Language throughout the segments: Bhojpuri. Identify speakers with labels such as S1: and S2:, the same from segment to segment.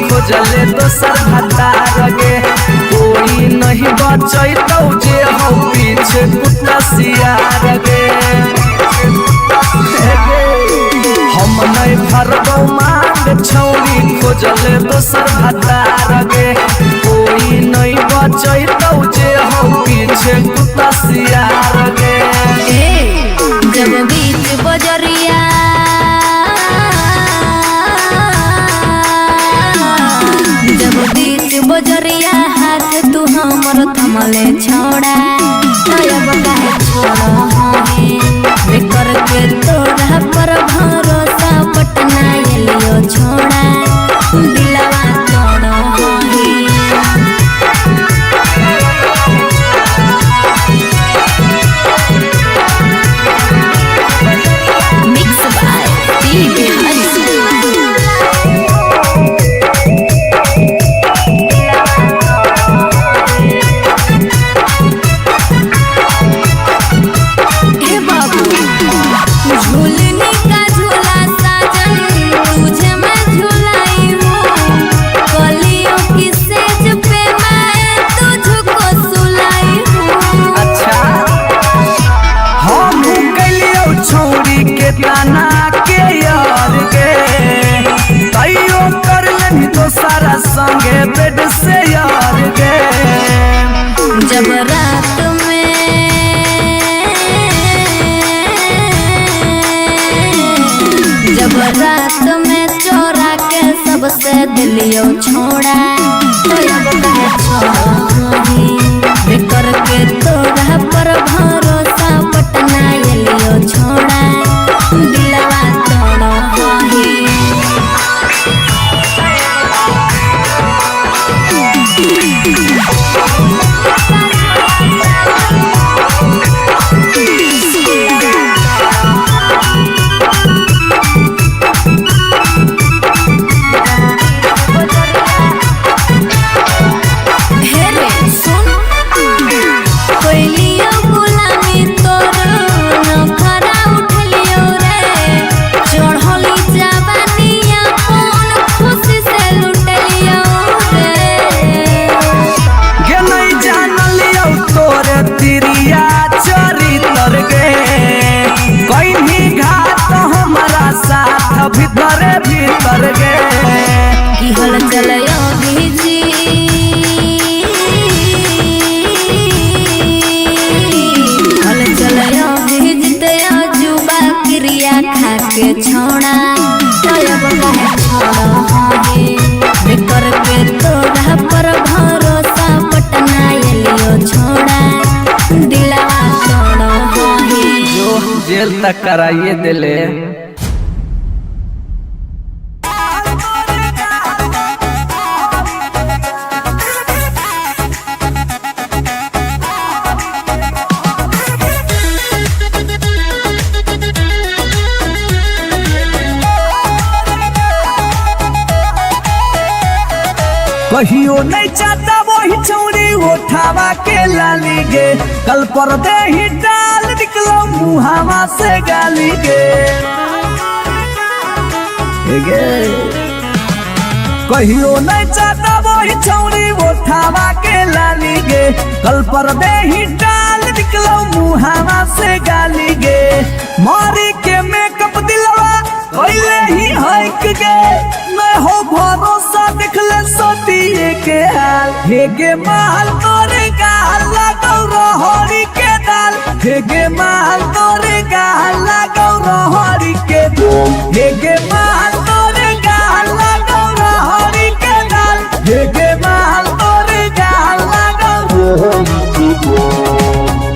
S1: खोजले दोसर भतार गे कोई नहीं बचैतौ जे हो पीछे कुत्ता सियार गे हम नहीं भरबौ मांग छौरी खोजले दोसर भतार गे कोई नहीं बचैतौ जे हो पीछे कुत्ता सियार गे
S2: जब बीच बजरिया बजरिया हाथ तू हमर थमले छोड़ा अब काहे छोड़ करके तोड़ा पर भरोसा पटना एलियो छोड़ा दिलवा तोड़ मिक्स बाय टी बिहारी
S1: ताना के यार गे तैयो कर लेनी तो सारा संगे बेड से यार गे
S2: जब रात में चोरा के सबसे दिलियो छोड़ा करके तोड़ा पर भरोसा पटना एलियो छोड़ा दिलवा तोड़ भीतर भीतर गे की हल चलयो भीजी हल चलयो भीजते जुबा क्रिया खा के छोड़ा अब काहे छोड़ करके तोड़ा पर भरोसा पटना एलियो छोड़ा दिलवा तोड़
S1: जो जेल तक कराइए दिले कहियो नहीं चाहता वही चौड़ी उठावा के लाली गे कल पर दे ही डाल निकलो मुहावा से गाली गे कहियो नहीं चाहता वही चौड़ी उठावा के लाली गे कल पर दे ही डाल निकलो मुहावा से गाली गे मारी के मेकअप दिलवा कोइले ही हक गे मैं हो भरोसा दिखले सोतिए के हाल हेगे माल तोरे गाल लगौ रहरी के दाल हेगे माल तोरे गाल लगौ रहरी के दाल हेगे माल तोरे गाल लगौ रहरी के दाल हेगे माल तोरे गाल लगौ रहरी के दाल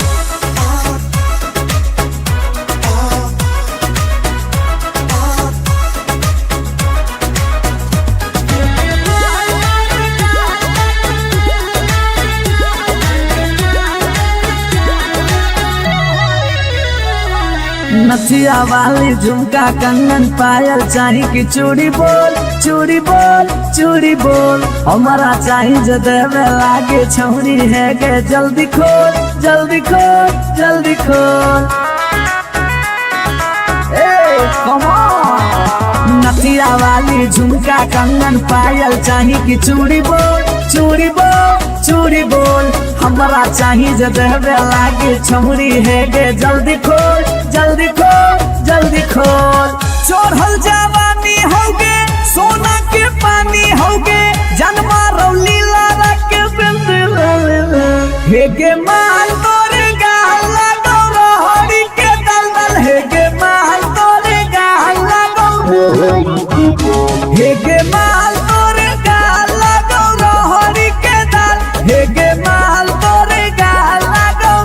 S1: नथिया वाली झुमका कंगन पायल चाही कि चूड़ी बोल चूड़ी बोल चूड़ी बोल हमारा चाही जो देवे लागे छौरी है के जल्दी खोल जल्दी खोल जल्दी खोल। नथिया वाली झुमका कंगन पायल चाही कि चूड़ी बोल चूड़ी बोल चूड़ी बोल हमारा चाही जो देवे लागे छौरी है के जल्दी खोल जल्दी खोल जल्दी खोल। चढ़ल जवानी होगे सोना के पानी होगे जन्मा रौली लारा के बिंद हे के माल तोरे गाल लगो रहरी के दलदल हे के माल तोरे गाल लगो हे के माल तोरे गाल लगो रहरी के दल हे के माल तोरे गाल लगो।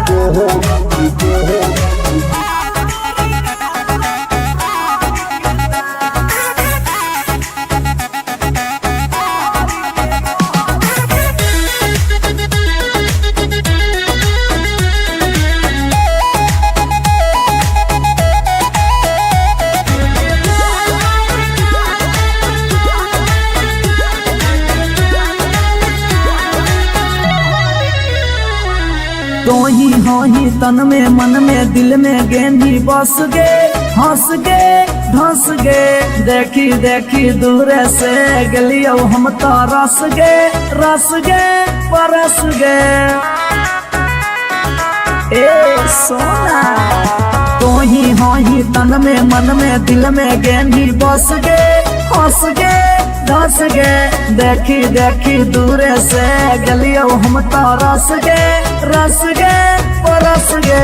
S1: तो ही हो ही तन में मन में दिल में गेंदी बस गे हंस गे धंस गे देखी देखी दूर से गलियो हम तो रस गे परस गे ए सोना। तो ही हो ही तन में मन में दिल में गेंदी बस गे हंस गे धस गे देखी देखी दूर से गलियो हम तो रस गे परस गे।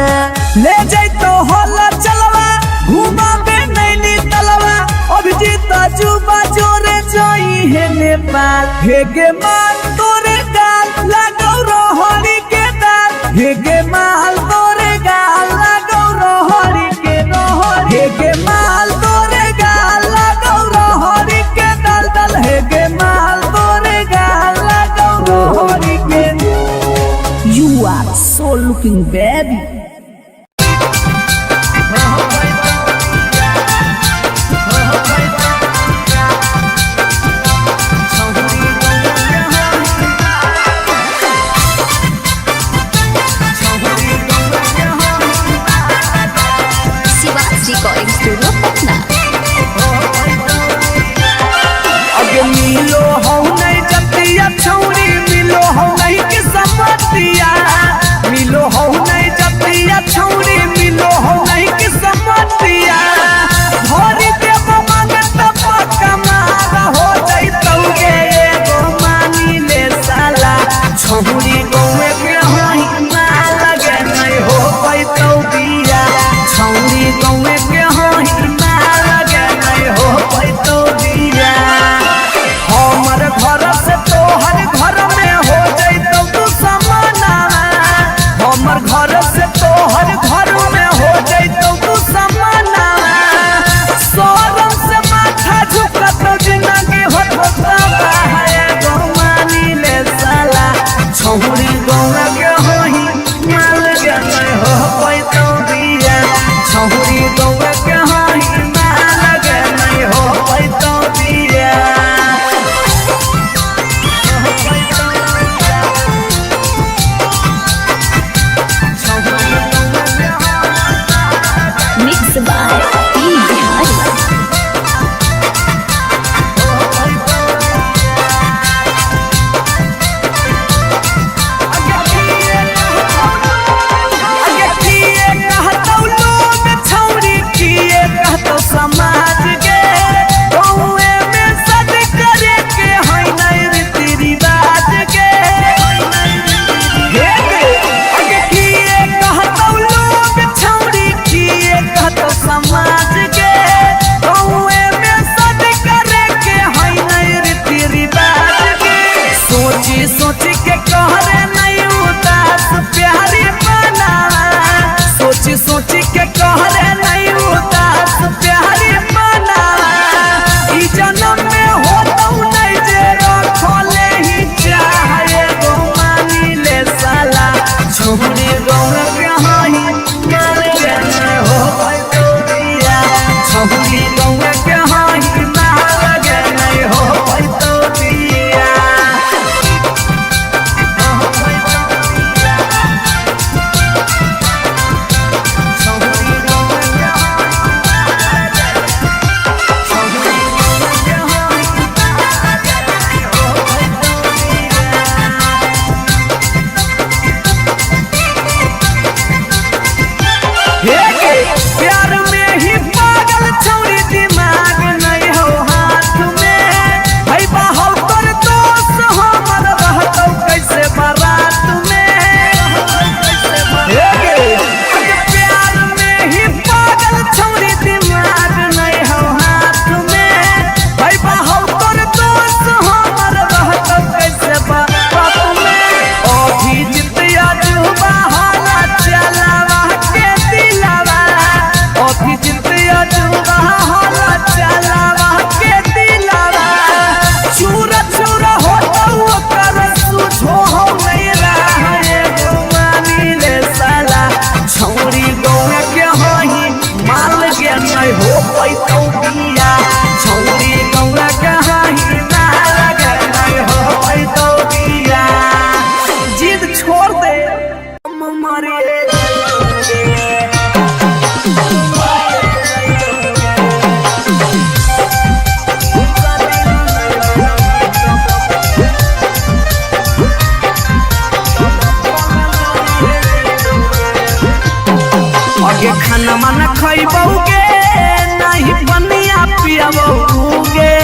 S1: ले जैतो होला चलवा घुमा बे नैनी तलवा अभिजीत जुबा जोरे जोई है नेपाल हे के माल तोरे गाल लगो रहरी के दाल हे के माल तोरे गाल लगो रहरी के हे के माल तोरे गाल लगो रहरी के दल हे के माल तोरे गाल लगो रहरी के। You are so looking baby.
S2: Shivaji recording studio Patna.
S1: अगे मिलो हो नहीं जतिया छौरी मिलो हो नहीं कि समतिया मिलो हो नहीं जतिया छौरी मिलो हो नहीं कि समतिया भरी देव मांगत पक्का मार हो जैतौगे एगो मानी ले साला छौरी गौवे के हाई मार लगे नहीं हो पैतौ बिया छौरी गौवे के हाई मार लगे नहीं हो पैतौ बिया। हमर घर से तोहर घर में हो जैतौ तू समाना हमर घर से तोहर घर में हो जैतौ तू समाना सोरम से माथा झुकतौ जिंदगी होत है गो मानी ले साला छौरी हगे खाना मन खइबौगे नहीं बनिया पियबौगे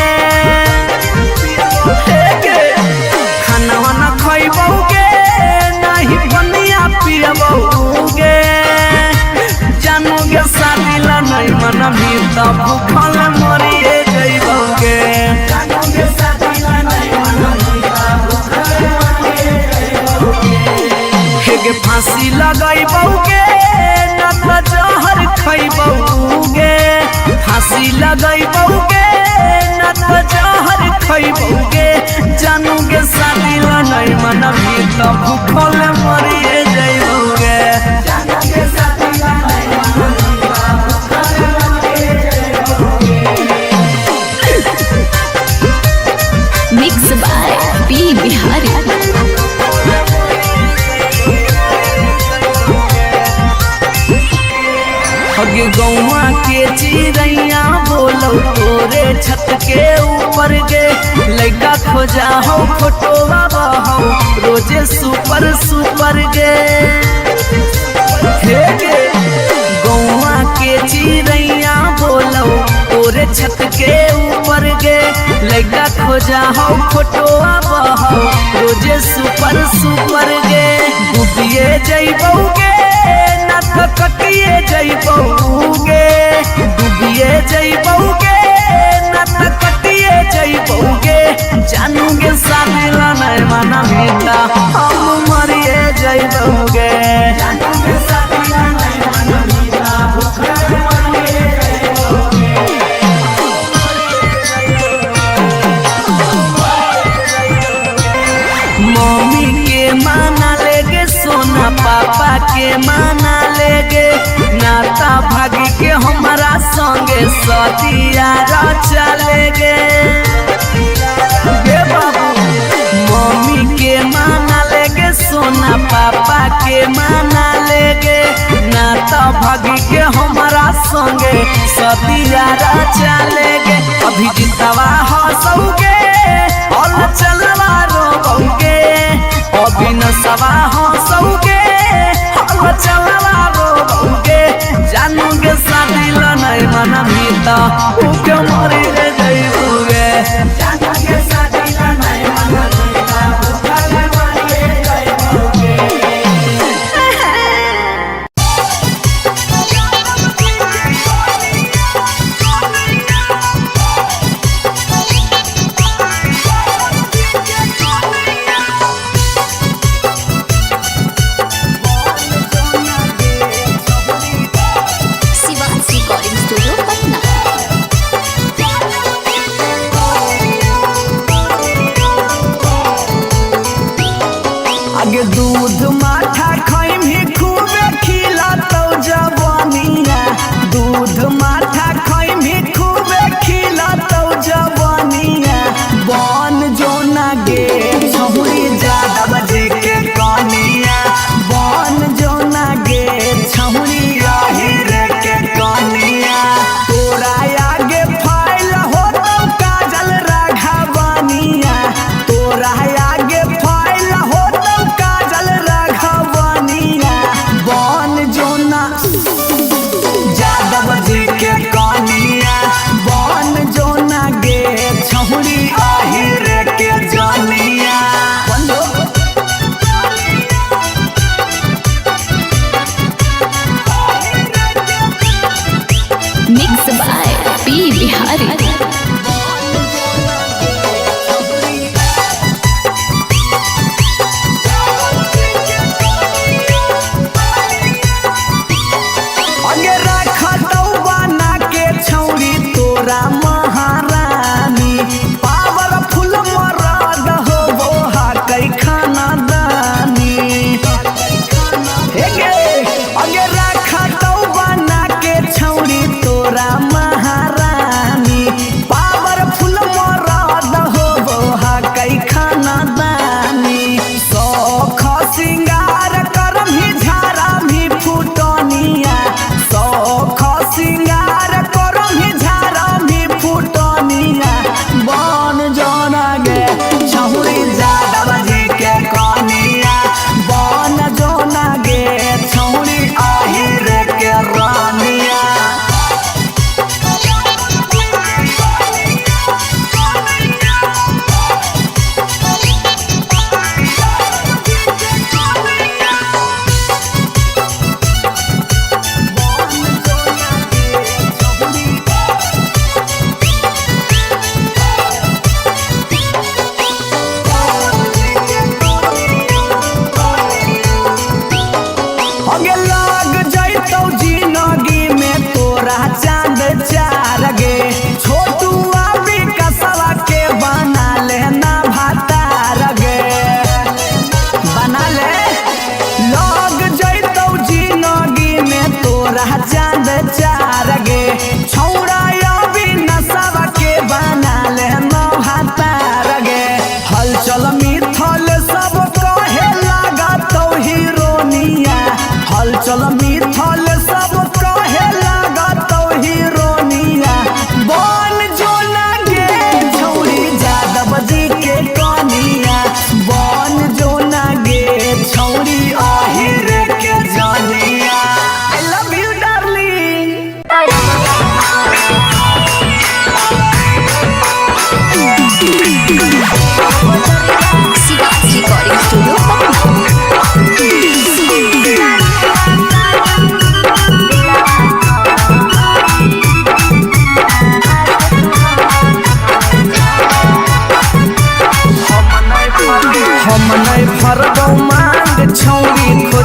S1: खाना मन खइबौगे नहीं बनिया पियबौगे जानोगे शादी ला नहीं मन भी तो भूखल मरिए जइबौगे जानोगे शादी ला नहीं मन भी तो भूखल मरिए जइबौगे हेगे फांसी लगाइबौगे ना तो जहर खइबौगे फांसी लगाइबौगे ना तो जहर खइबौगे जानोगे शादी ला नहीं मन भी तो भूखल मरिए जइबौगे जानोगे शादी ला नहीं मन भी तो भूखल मरिए जइबौगे।
S2: Mix by P Bihari.
S1: हगे गौवा के चिड़ैया बोलो तोरे छत के ऊपर गे लड़का खोजा हो फोटोवा बहो रोजे सुपर सुपर गे हे गे गौवा के चिड़ैया बोलो तोरे छत के ऊपर गे लड़का खोजा हो फोटोवा बहो रोजे सुपर सुपर गे डूबिए जइबौगे ना तो कटिए जइबौगे डूबिए जइबौगे ना तो कटिए जइबौगे जानोगे शादी ला नहीं मना मिला हम मरिए जइबौगे जानोगे शादी ला नहीं मना मिला भूखल मरिए जइबौगे। मम्मी के माना लेगे सोना पापा के माना लेगे नाता भागी के हमारा संगे सदिया चलेगे बाबू मम्मी के माना लेगे सोना पापा के माना लेगे नाता भागी के हमारा संगे सदिया चलेगे अभी जितवा हंसोगे और चलवा रोबोगे अभी नसवा हंसोगे और चलवा रोबोगे जानोगे शादी ला नहीं मना भी तो उके मरिए जइबौगे जानोगे शादी ला नहीं मना भी तो भूखल मरिए जइबौगे।
S2: Shivansh recording studio Patna.
S1: आगे दूध माठा खइमी खूबे खिलातौ जवानिया दूध माठा खइमी खूबे खिलातौ जवानिया बन जोना गे छहुरी ज्यादा बजे के कनिया बन जोना गे छहुरी रे के कनिया तोरा आगे फाइल होतौ काजल राघवनिया तोरा आगे फाइल होतौ काजल राघव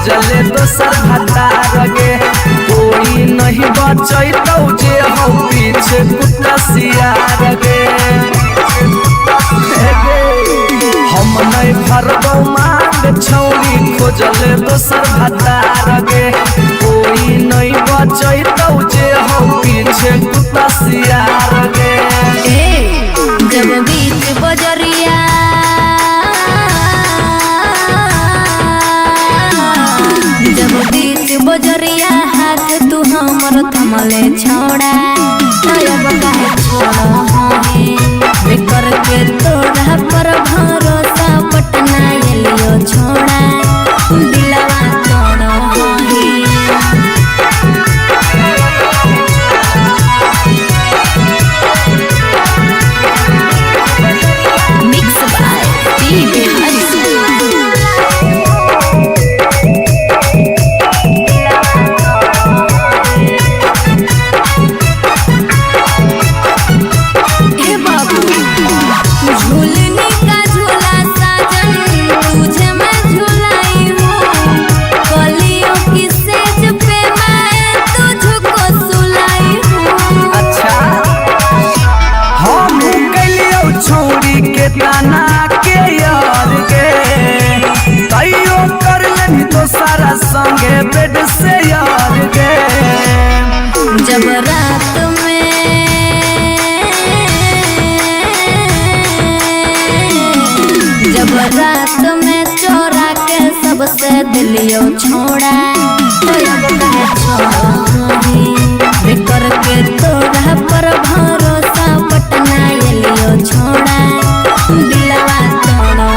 S1: खोजले दोसर भतार गे कोई नहीं बचैतौ जे हो पीछे कुत्ता सियार गे हम नहीं भरबौ मांग छौरी खोजले दोसर भतार गे कोई नहीं बचैतौ जे हो पीछे कुत्ता सियार गे
S2: जब बीच बजरिया जब बीच बजरिया हाथ तू हमर थमले छोड़ा अब काहे छोड़ा है करके तोड़ा पर भरोसा पटना एलियो छोड़ा दिलवा तोड़ा मिक्स बाय टी बिहारी
S1: ताना के यार गे तैयो कर लेनी तो सारा संगे बेड से यार गे
S2: जब रात में चोरा के सबसे दिलियो छोड़ा करके तोड़ा पर भरोसा पटना एलियो छोड़ा दिलवा तोड़ा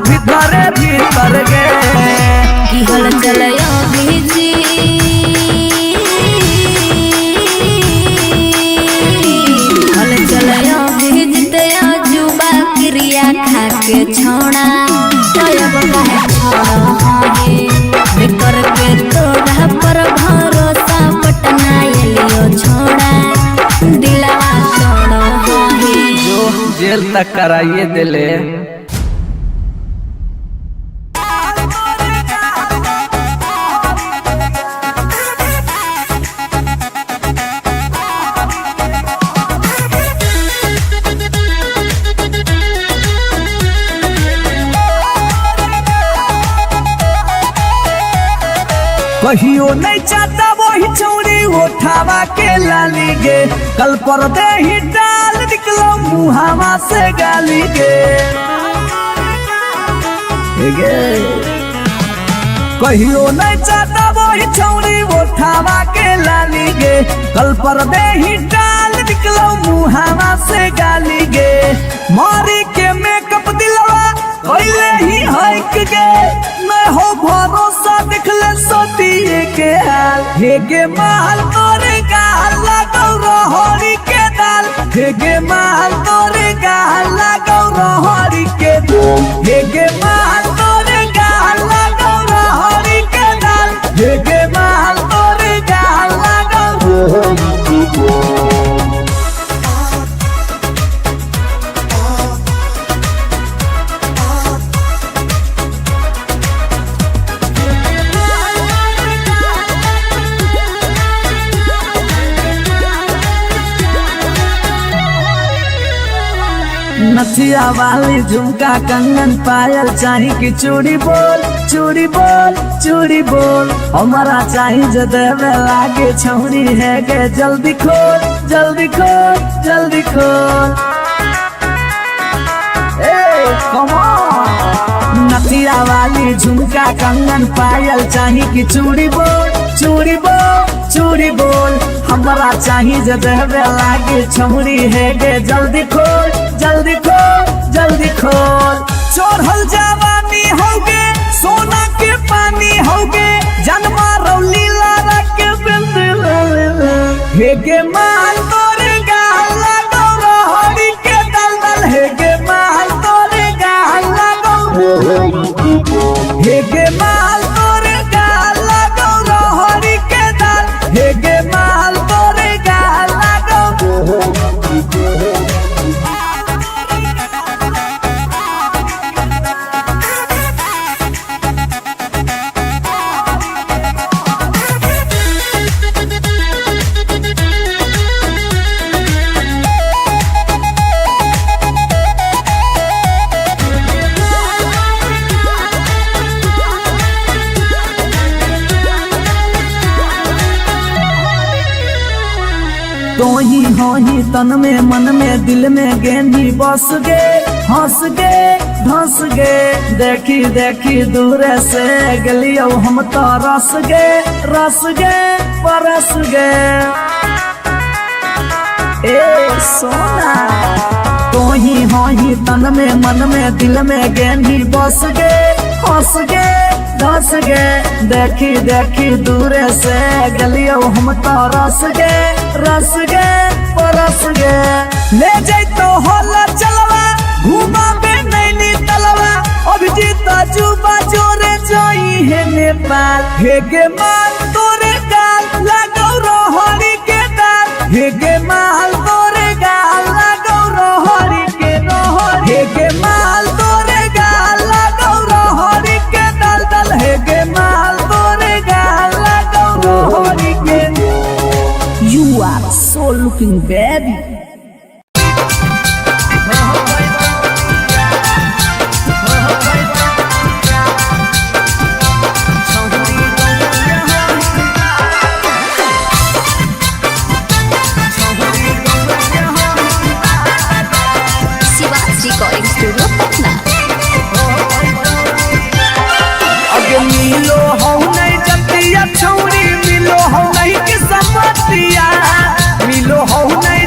S2: भीतर भीतर गे की हल चलयो भीजी हल चलयो भीजते जुबा क्रिया खा के छोड़ा अब काहे छोड़ा है करके तोड़ा पर भरोसा पटना एलियो छोड़ा दिलवा छोड़ा
S1: जो जेल तक कराइए दिले कहियो नहीं चाहता वही चौड़ी उठावा के लाली गे कल पर दे ही डाल निकलो मुहावा से गाली गे कहियो नहीं चाहता वही चौड़ी उठावा के लाली गे कल पर दे ही डाल निकलो मुहावा से गाली गे मारी के मेकअप दिलवा कैले ही हक गे मैं हो भरोसा दिखले सोतिए के हाल हे गे माल तोरे गाल लगौ रहरी के दाल हे गे माल तोरे गाल लगौ रहरी के दाल हे गे माल तोरे गाल लगौ रहरी के दाल हे गे माल तोरे गाल लगौ रहरी के दाल नथिया वाली झुमका कंगन पायल चाही कि चूड़ी बोल चूड़ी बोल चूड़ी बोल हमारा चाही जो देवे लागे छौरी है गे जल्दी खोल जल्दी खोल जल्दी खोल ए कम ऑन नथिया वाली झुमका कंगन पायल चाही कि चूड़ी बोल चूड़ी बोल चूड़ी बोल हमरा चाही जे देवे लागे छमुरी है गे जल्दी खोल जल्दी खोल जल्दी खोल। चढ़ल जवानी होगे सोना के पानी होगे जन्मा रौली लारा के बिंद हे गे माल तोरे गाल लगो रोहड़ी के दलदल हे गे माल तोरे गाल लगो हे गे माल तोरे गाल लगो रोहड़ी के दल हे गे माल तोरे गाल लगो। तो ही हो ही तन में मन में दिल में गेंदी बस गे हंस गे धंस गे देखी देखी दूर से गलियो हम तो रस गे परस गे ए सोना। तो ही हो ही तन में मन में दिल में गेंदी बस गे हंस गे धस गे देखी देखी दूर से गलियो हम तो रस गे परस गे। ले जैतो होला चलवा घुमा बे नैनी तलवा अभिजीत जुबा जोरे जोई है नेपाल हे गे माल तोरे गाल लगो रोहड़ी के दाल हे गे माल तोरे गाल लगो रोहड़ी के रोहड़ी हे गे माल तोरे गाल लगो रोहड़ी के दल दल हे गे माल तोरे गाल लगो रोहड़ी के। You are so looking baby.
S2: Shivaji recording studio Patna.
S1: अगे मिलो हो नहीं जतिया छौरी मिलो हो नहीं कि समतिया मिलो हो नहीं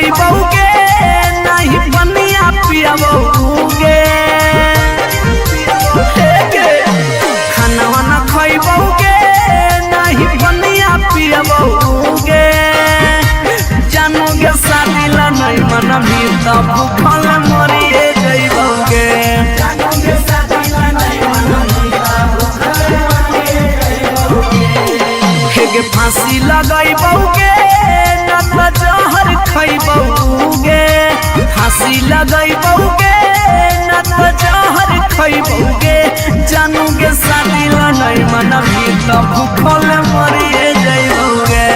S1: खइबौगे नहीं बनिया पियबौगे खाना न खइबौगे नहीं बनिया पियबौगे जानोगे शादी ला नहीं मनबी तब भूखल मरिए जइबौगे हेगे फांसी लगइबौगे न त जहर खइबौगे फांसी लगइबौगे न त जहर खइबौगे जानोगे शादी ला नहीं मनबी तब भूखल मरिए जइबौगे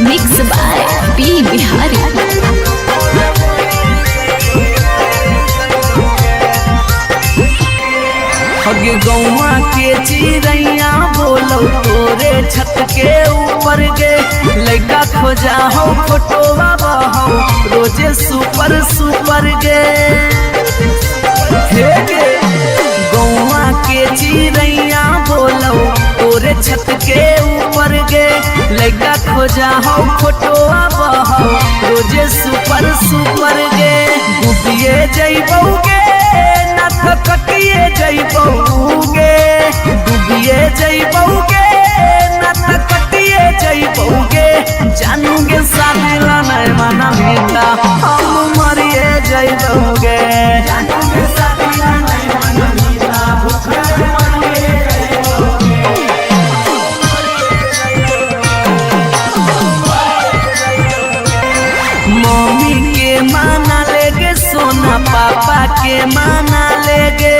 S2: मिक्स बाय पी बिहारी।
S1: हगे गौवा के चिड़ैया बोलो तोरे छत के ऊपर गे लड़का खोजा हो फोटोवा बहो रोजे सुपर सुपर गे हे गौवा के चिड़ैया बोलो तोरे छत के ऊपर गे लड़का खोजा हो फोटोवा बहो रोजे सुपर सुपर गे डूबिए जइबौगे कटिए जइबौगे डूबिए जइबौगे न त कटिए जइबौगे जानूगे शादी ला नहीं मनबी त हम मरिए जइबौगे जानूगे शादी ला नहीं मनबी त भूखल मरिए मम्मी के माना लेगे सोना पापा के माना लेगे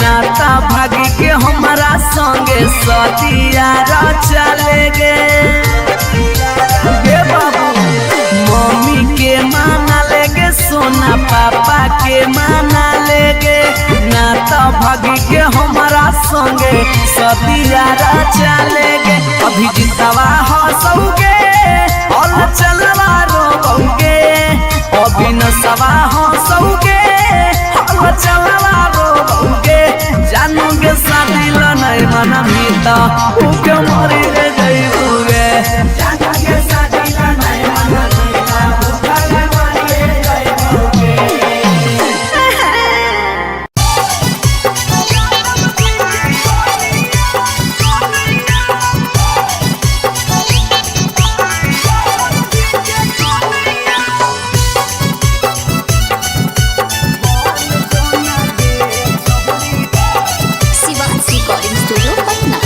S1: नाता भागी के हमारा संगे सतिया चलेगे बाबू मम्मी के माना लेगे सोना पापा के माना लेगे नाता भागी के हमारा संगे सतिया चलेगे अभी जितवा हंसोगे और चलवा रोबोगे अभी न सवा हंसोगे और चलवा रोबोगे जानोगे शादी ला नहीं मनबी त भूखे मरिए जइबौगे जानोगे शादी ला नहीं मनबी त भूखे मरिए जइबौगे
S2: शिवांश रिकॉर्डिंग स्टूडियो पटना।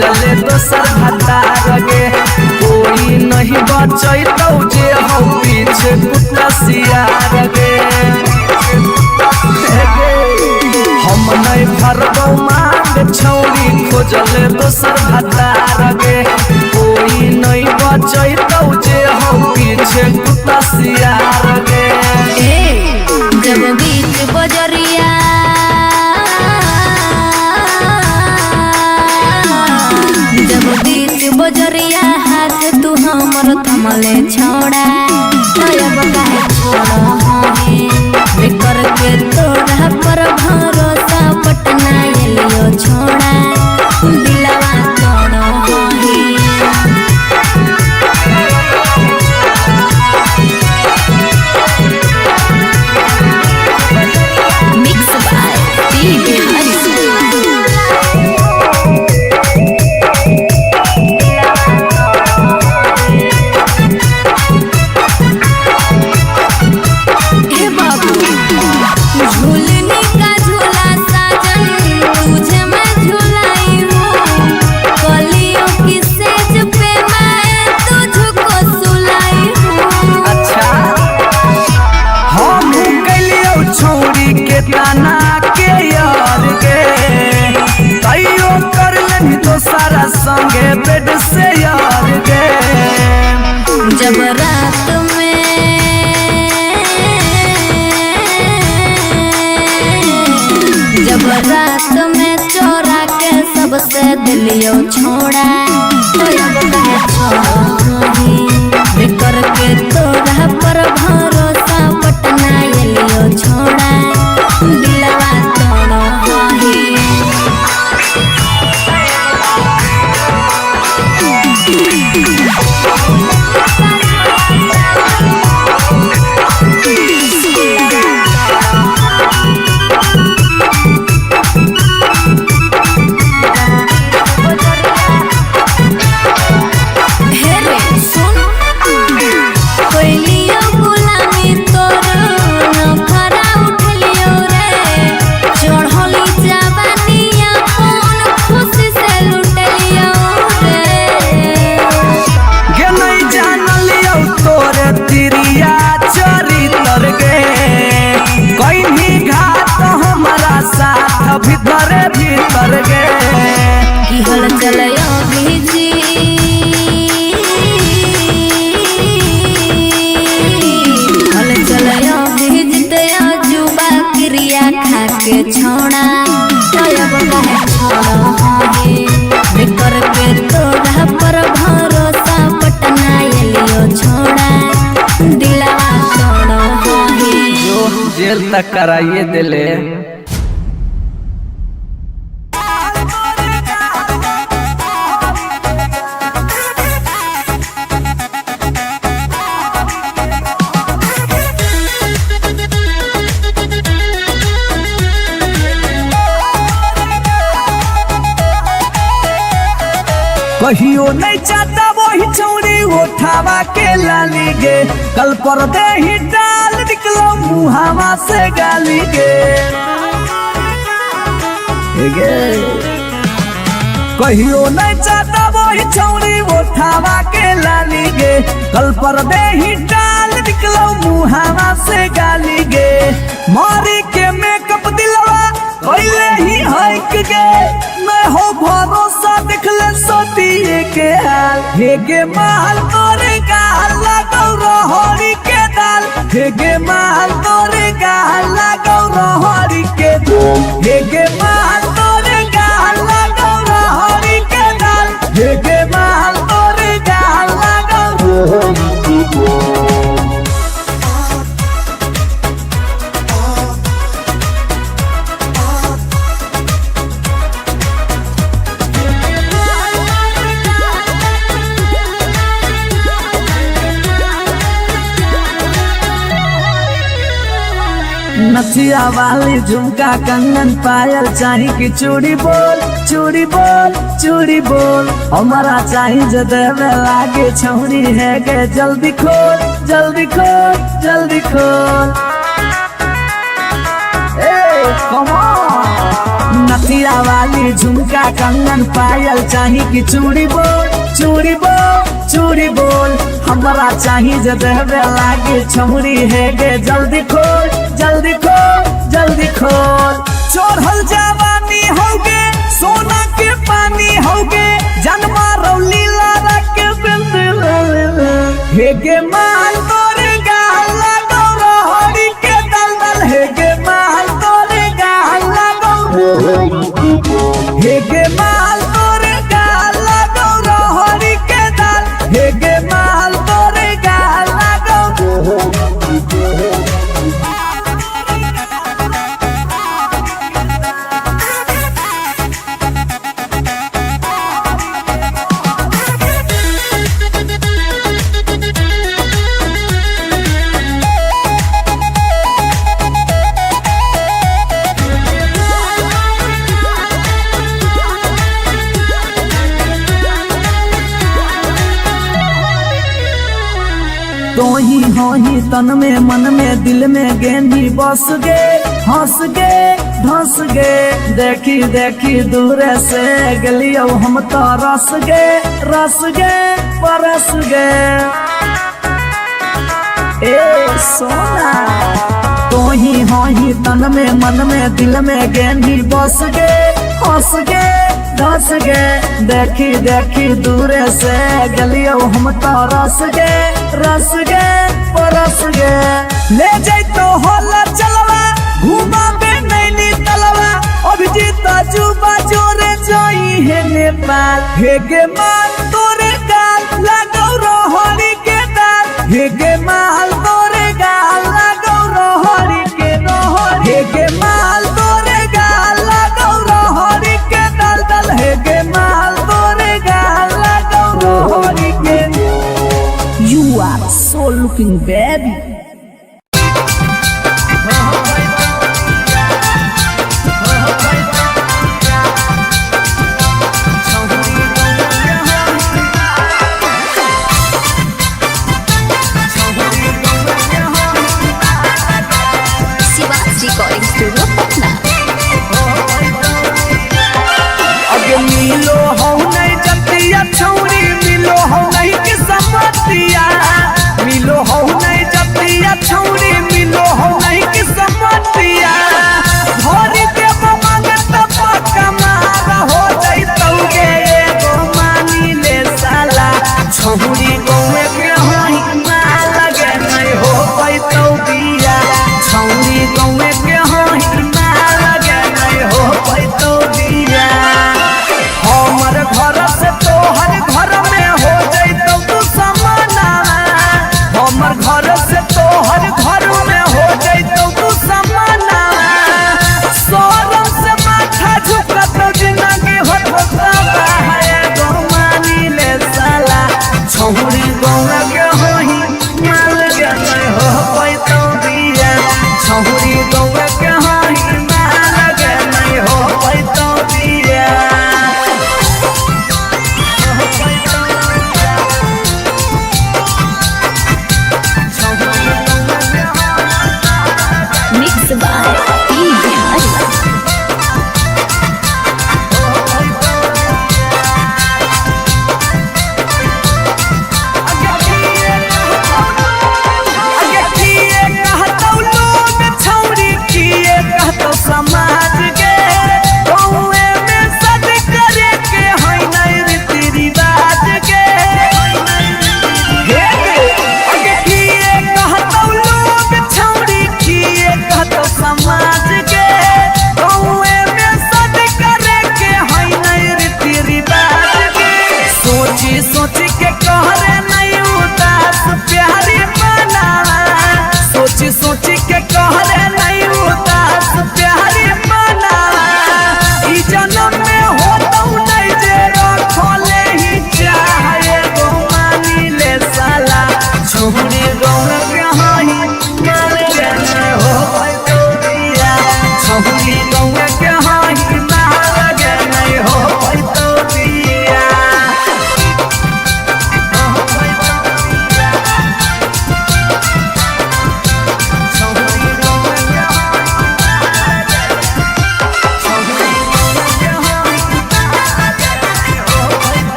S1: खोजले दोसर भतार गे कोई नहीं बचैतौ जे हो पीछे कुत्ता सियार गे हम नहीं भरबौ मांग छौरी खोजले दोसर भतार गे कोई नहीं बचैतौ जे हो पीछे कुत्ता सियार गे
S2: जब बीच बजरिया जब बीच बजरिया हाथ तू हमर थमले छोड़ा तब काहे छोड़ बेकर के तोड़ा पर भरोसा पटना एलियो छोड़ा दिलवा तोड़ मिक्स बाय टीवी
S1: सारा संगे बेड से यार गे
S2: जब रात में चोरा के सबसे दिलियो छोड़ा बेकर के तोड़ा पर भरोसा पटना एलियो छोड़ा दिलवा तोड़ भीतर भीतर गे की हल चलयो भीजी हल चलयो भीजते जुबा क्रिया खा के छोड़ा तब काहे छोड़ बेकर के तोड़ा पर भरोसा पटना एलियो छोड़ा दिलवा तोड़
S1: जो जेल तक कराइए दिले कहियो नहीं चाहता वही चौड़ी उठावा के लाली गे कल पर दे ही डाल निकलो मुहावा से गाली गे कहियो नहीं चाहता वही चौड़ी उठावा के लाली गे कल पर दे ही डाल निकलो मुहावा से गाली गे मारी के मेकअप दिलवा पहले ही हक गे मैं हो भरोसा दिखले सोतिए के हाल हे गे माल तोरे गाल लगौ रहरी के दाल हे गे माल तोरे गाल लगौ रहरी के दाल हे गे माल तोरे गाल लगौ रहरी के दाल हे गे माल तोरे गाल लगौ रहरी के दाल नथिया वाली झुमका कंगन पायल चाही कि चूड़ी बोल चूड़ी बोल चूड़ी बोल हमारा चाही जो देवे लागे छौरी है के जल्दी खोल जल्दी खोल जल्दी खोल ए कम ऑन नथिया वाली झुमका कंगन पायल चाही कि चूड़ी बोल चूड़ी बोल चूड़ी बोल हमरा चाही जे देवे लागे छौरी है गे जल्दी खोल जल्दी खोल जल्दी खोल चढ़ल जवानी होगे सोना के पानी होगे जन्मा रौली लारा के बिंद हे गे माल तोरे गाल लगो रोहड़ी के दलदल हे गे माल तोरे गाल लगो हे गे माल तोरे गाल लगो रोहड़ी के दल हे गे माल तोरे गाल लगो हो ही तन में मन में दिल में गेंदी बस गे हंस गे धंस गे देखी देखी दूर से गलियो हम तो रस गे परस गे ए सोना तो ही हो ही तन में मन में दिल में गेंदी बस गे हंस गे धस गे देखी देखी दूर से गलियो हम तो रस गे परस गे ले जाई तो होला चलवा घुमा बे नैनी तलवा अभिजीत जुबा जोरे जोई है नेपाल हे गे माल तोरे गाल लगो रोहड़ी के दाल हे गे माल तोरे गाल लगो रोहड़ी के रोहड़ी हे गे माल तोरे गाल लगो रोहड़ी के दल दल हे गे माल तोरे गाल लगो रोहड़ी के You are so looking baby.
S2: Shivaji recording studio Patna.
S1: अगे मिलो हो नहीं जतिया छौरी मिलो हो नहीं कि समतिया मिलो हो नहीं जतिया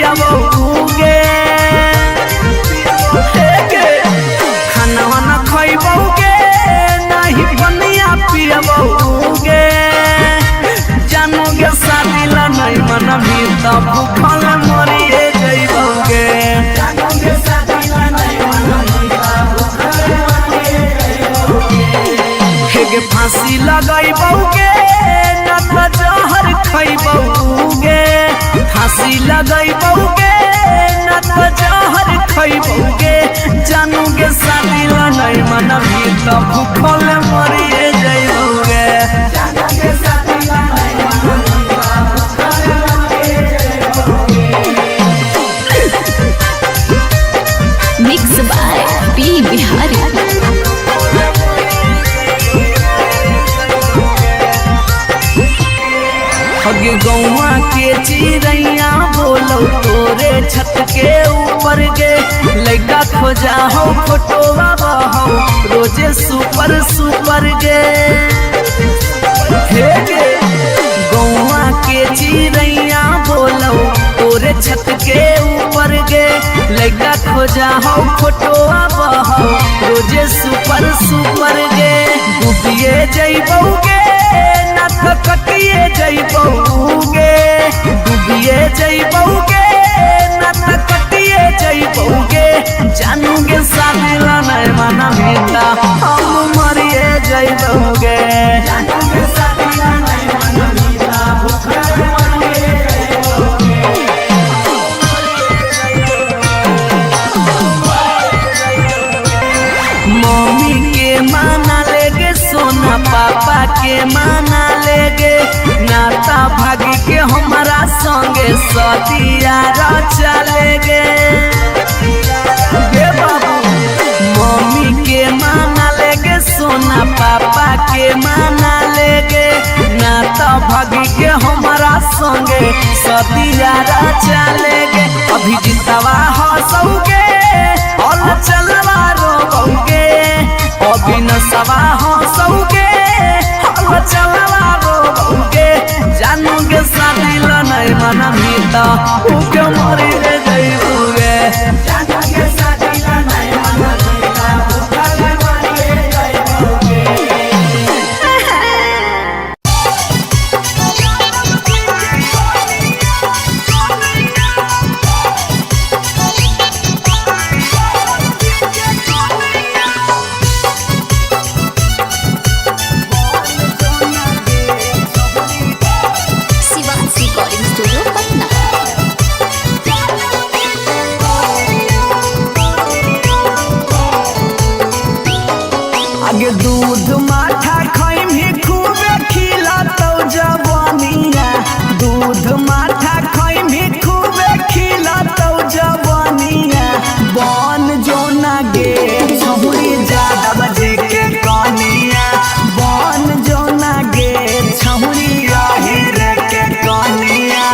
S1: पियबोगे खाना न खइबोगे नहीं पनिया पियबोगे जानोगे शादी ला नहीं मन भी तब भूखल मरिए जइबोगे हेगे फांसी लगइबोगे न त जहर खइबोगे फांसी लगइबोगे न त जहर खइबोगे जानोगे शादी ला नहीं मन भी तब भूखल मरिए जइबोगे
S2: मिक्स बाय पी बिहारी।
S1: हगे गौवा के चिड़ैया बोलो तोरे छत के ऊपर गे लड़का खोजा हो फोटो हो रोजे सुपर सुपर गे हे गे गौवा के चिड़ैया बोलो तोरे छत के ऊपर गे लड़का खोजा हो फोटो हो रोजे सुपर सुपर गे डूबिए जइबोगे न कटिए जइबोगे डूबिए जइबोगे न कटिए जइबोगे जानोगे शादी ला नहीं मन भीता हम मरिए जइबोगे जानोगे शादी ला नहीं मन भीता भूखल मरिए मम्मी के माना लेगे सोना पापा के माना लेगे नाता भागी के हमारा संगे सदिया चलेगे बाबू मम्मी के माना लेगे सोना पापा के माना लेगे नाता भागी के हमारा संगे सदिया चलेगे अभी जितवा हंसोगे और चलवा रोगे अभी नसवा हंसोगे और चलवा रोगे जानोगे शादी ला नहीं मन भीता उके मरी जइबोगे जानोगे शादी ला नहीं मन भीता भूखल मरी जइबोगे आगे दूध माठा खइमी खूबे खिलातौ जवानिया दूध माठा खइमी खूबे खिलातौ जवानिया बन जोना गे छहुरी ज्यादा बजे के कनिया बन जोना गे छहुरी आहिर के कनिया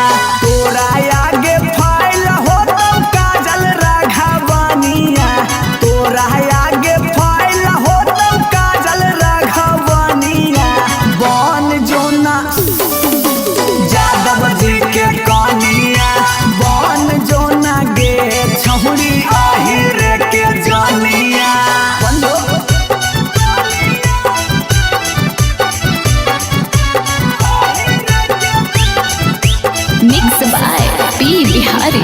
S1: तोरा आगे फाइल होतौ काजल राघवनिया तोरा आगे फाइल होतौ काजल राघवनिया बन जोना यादव जी के कनिया बन जोना गे छहुरी आहिर के जनिया
S2: मिक्स बाय पी बिहारी।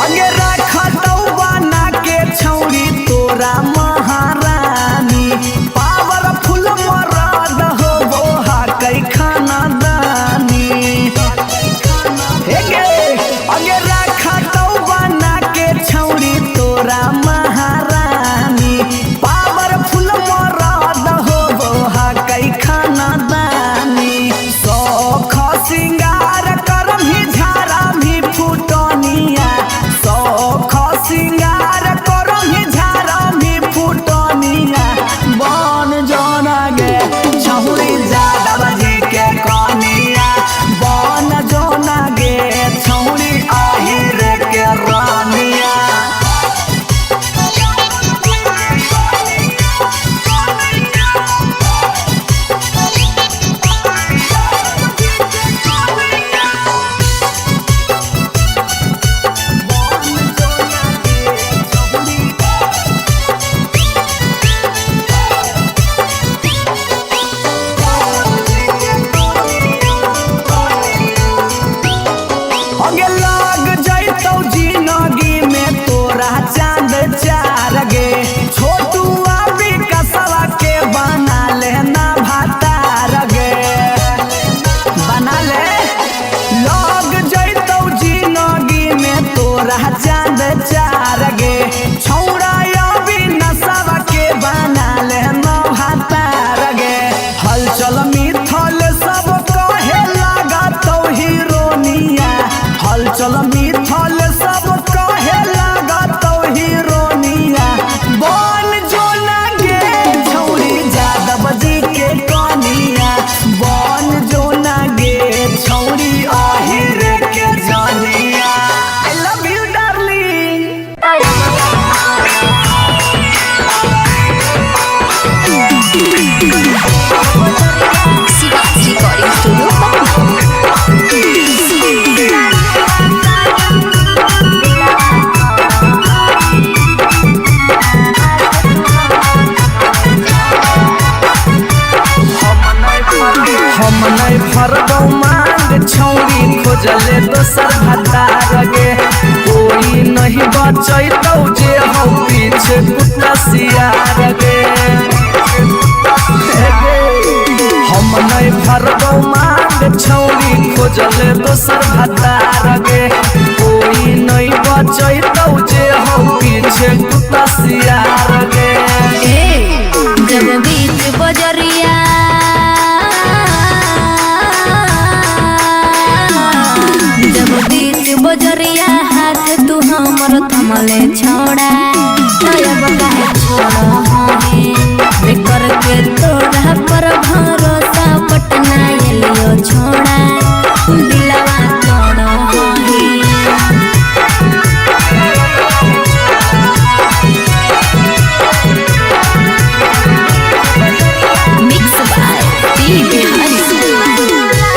S1: अगे रखतौ बना के छौरी तोरा महारानी पावरफुल मरद हो हा कै खाना दानी हेगे अगे रखतौ बना के छौरी तोरा महारानी पावरफुल मरद हो हा कै खाना दानी सौख सिंगार करमी झारा भी फुटनिया सौख सिंगार करमी झारा भी
S2: शिवाजी रिकॉर्डिंग स्टूडियो
S1: हम नहीं फरदौ मांग छौरी खोजले दोसर भतार गे कोई नहीं बचैतौ जे हौ पीछे कुत्ता सियार गे हम नहीं फरदौ मांग छौरी खोजले दोसर भतार गे कोई नहीं बचैतौ जे हौ पीछे कुत्ता सियार गे
S2: जब बीच बजरिया बजरिया हाथ तू हमर थमले छोड़ा तब काहे छोड़ा बेकर के तोरा पर भरोसा पटना एलियो छोड़ा दिलवा तोड़ा मिक्स बाय पी बिहारी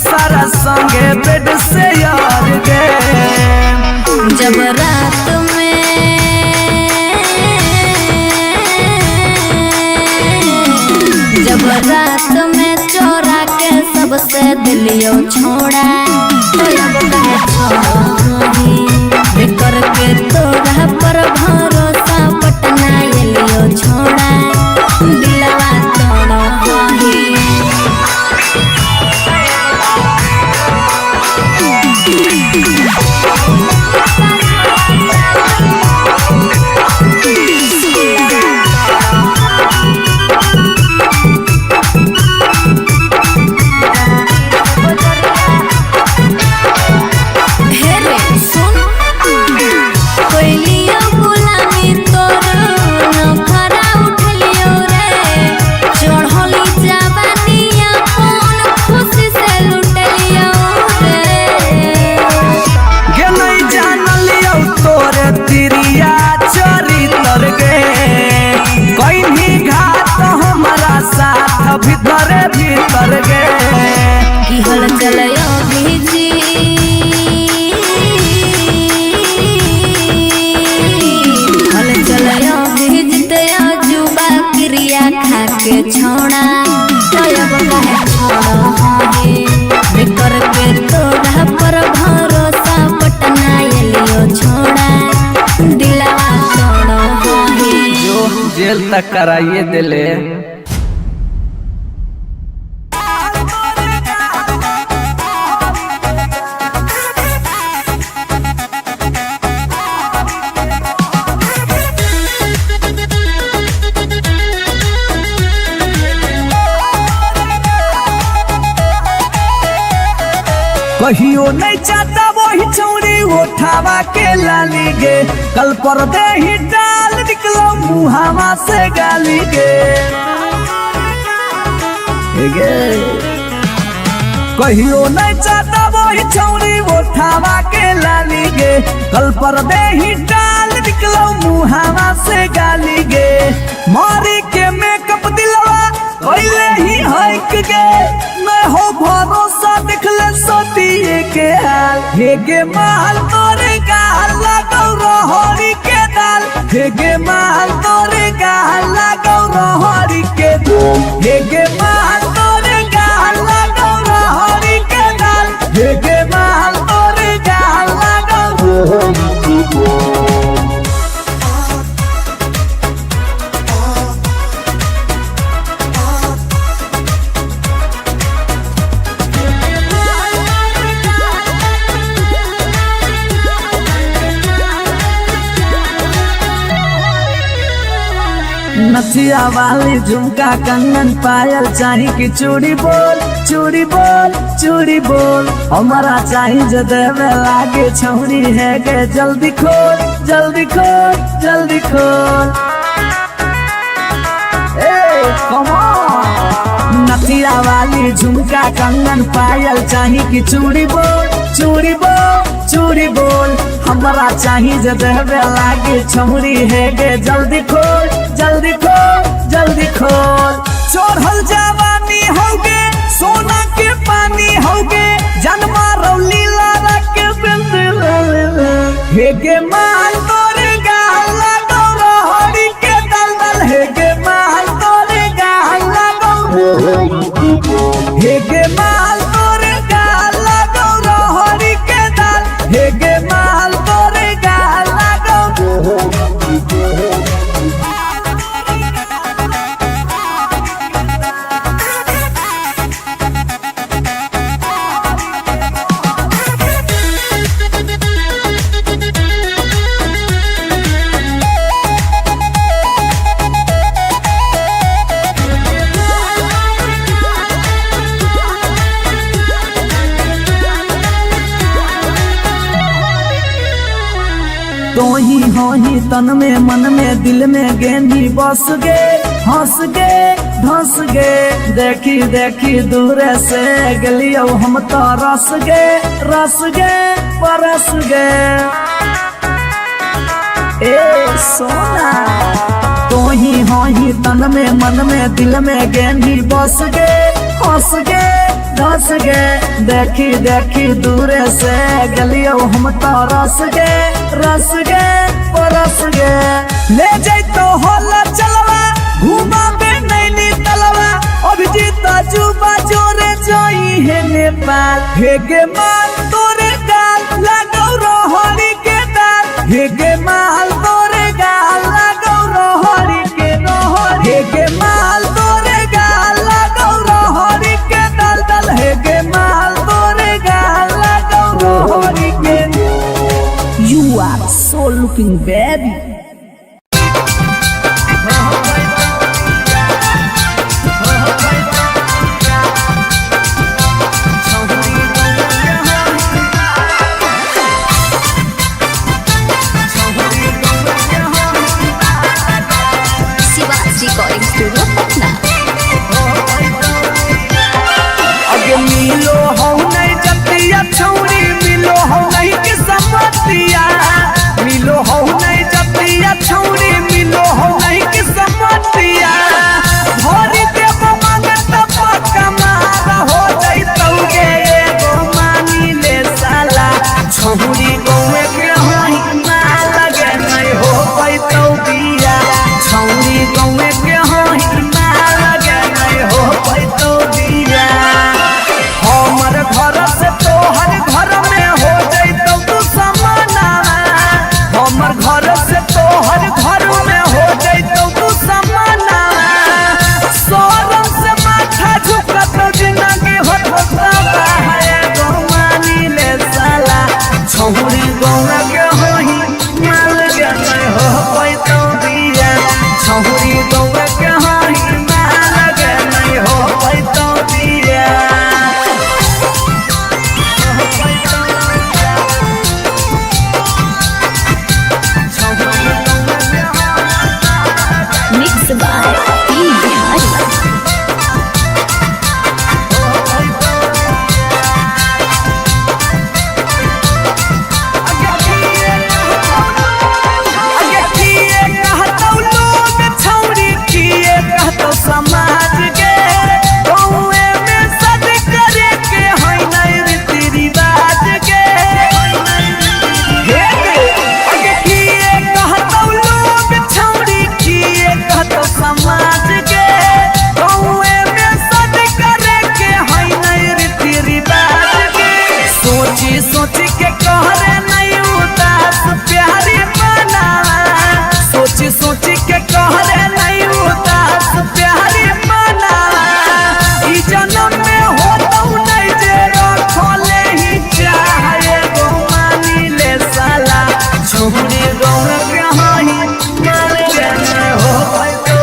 S1: सारा संगे बेड से यार गे
S2: जब रात में चोरा के सबसे दिलियो छोड़ा बेकर के तोरा पर भरोसा पटना एलियो छोड़ा दिलवा तोड़ा भीतर भीतर गे की हल चलयो भीजी हल चलयो भीजते जुबा क्रिया खा के छोड़ा तब काहे छोड़ा बेकर के तोरा पर भरोसा पटना एलियो छोड़ा दिलवा तोड़ा
S1: जो जेल तक कराइए दिले कहियो नहीं चाहता वही चौड़ी उठावा के लाली गे कल पर दे ही डाल निकलो मुहावा से गाली गे कहियो नहीं चाहता वही चौड़ी उठावा के लाली गे कल पर दे ही डाल निकलो मुहावा से गाली गे मारी के मेकअप दिलवा कोइले ही हक गे मैं हो भरोसा दिखले सोतिए के हाल हे गे माल तोरे गाल लगौ रहरी के दाल हे गे माल तोरे गाल लगौ रहरी के दाल हे गे माल तोरे गाल लगौ रहरी के दाल हे गे माल तोरे गाल लगौ रहरी के दाल नथिया वाली झुमका कंगन पायल चाही कि चूड़ी बोल चूड़ी बोल चूड़ी बोल हमारा चाही जो देवे लागे छौरी है गे जल्दी खोल जल्दी खोल जल्दी खोल। नथिया वाली झुमका कंगन पायल चाही कि चूड़ी बोल चूड़ी बोल चूड़ी बोल हमारा चाही जो देवे लागे छौरी है गे जल्दी खोल जल्दी खोल जल्दी खोल। चोरल जवानी होगे सोना के पानी होगे जन्मा रौली लारा के बिंद हे गे माल तोरे गाला गौरा हरी के दलदल हे गे माल तोरे गाला गौरा हे गे माल तोरे गाला गौरा हरी के दल हे गे माल तोरे गाला गौरा। तो ही हो ही तन में मन में दिल में गेंदी बस गे हंस गे धंस गे देखी देखी दूर से गलियो हम तो रस गे परस गे ए सोना। तो ही हो ही तन में मन में दिल में गेंदी बस गे हंस गे धंस गे देखी देखी दूर से गलियो हम तो रस गे परस गे। ले जाई तो होला चलवा घूमा बे नैनी तलवा अभिजीत जुबा जोरे जोई है नेपाल हे गे माल तोरे गाल लगौ रोहरी के दाल हे गे माल तोरे गाल लगौ रोहरी के रोहरी हे गे माल तोरे गाल लगौ रोहरी के दल दल हे गे माल तोरे गाल लगौ रोहरी के। You are so looking baby.
S2: Shivaji recording studio Patna.
S1: अगे मिलो हो नहीं जतिया छौरी मिलो हो नहीं कि समतिया मिलो हो नहीं जतिया छौरी मिलो हो नहीं कि समतिया भरी देव मांगत पक्का मार हो जाई तौगे एगो मानी ले साला छौरी गौवे के होई ना लगे नहीं हो पाई तो बिया छौरी गौवे के होई ना लगे नहीं हो पाई तो बिया। हमर घर से तोहर घर में हो जाई तो तू समाना हमर घर से तोहर घर में हो जाई तो तू समाना सोरम से माथा झुकत जिंदगी होता है गो मानी ले साला छौरी गौवा के होई माल के नहीं हो पाई तो बिया छौरी गौवा के होई माल के नहीं हो पाई तो बिया।
S2: Mix by P Bihari.
S1: समाज के गौए में सद करे के होई नहीं रीति रिवाज के अगे किए कहतौ लोग छौरी किए कहतौ समाज के गौए में सद करे के होई नहीं रीति रिवाज के सोची सोची के कहरे नहीं उदास प्यारी बना सोची सोची के कहरे नहीं उदास प्यारी बना ई जन्म में हो तो नहीं जे रखले ही चाहे गो मानी ले साला छौरी गौवा के होई मार के हो तो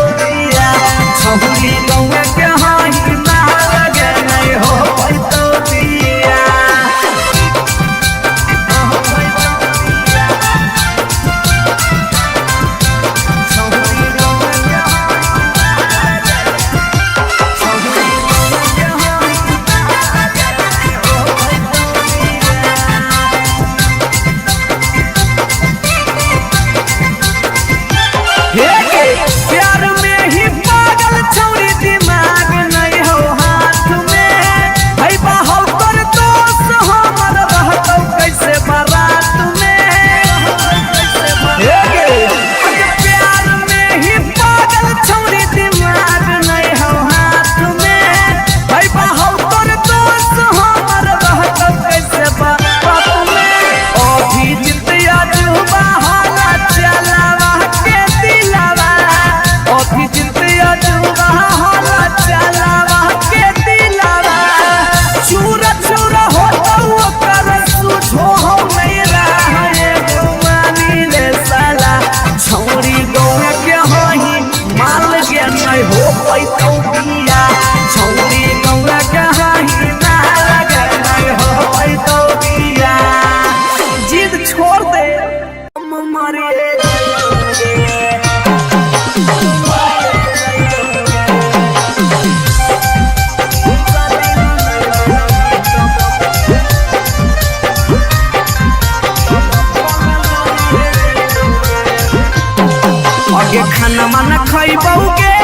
S1: खाना न खइबौगे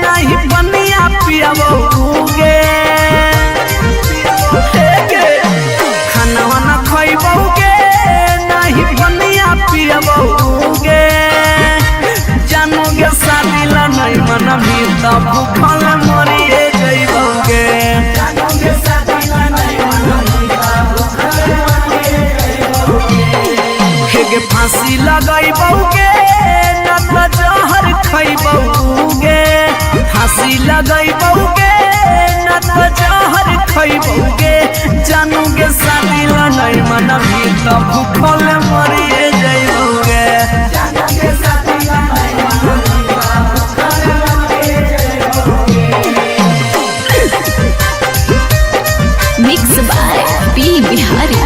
S1: नहीं बनिया पियबौगे खाना न खइबौगे नहीं बनिया पियबौगे जानोगे शादी ला नहीं मन भी तब भूखल मरिए जइबौगे जानोगे शादी ला नहीं मन भी तब भूखल मरिए जइबौगे फांसी लगइबौगे न त जहर खइबौगे फांसी लगइबौगे न त जहर खइबौगे जानोगे शादी ला नहीं मन भी तब भूखल मरिए जइबौगे जानोगे शादी ला नहीं मन भी तब भूखल मरिए जइबौगे।
S2: Mix by P Bihari.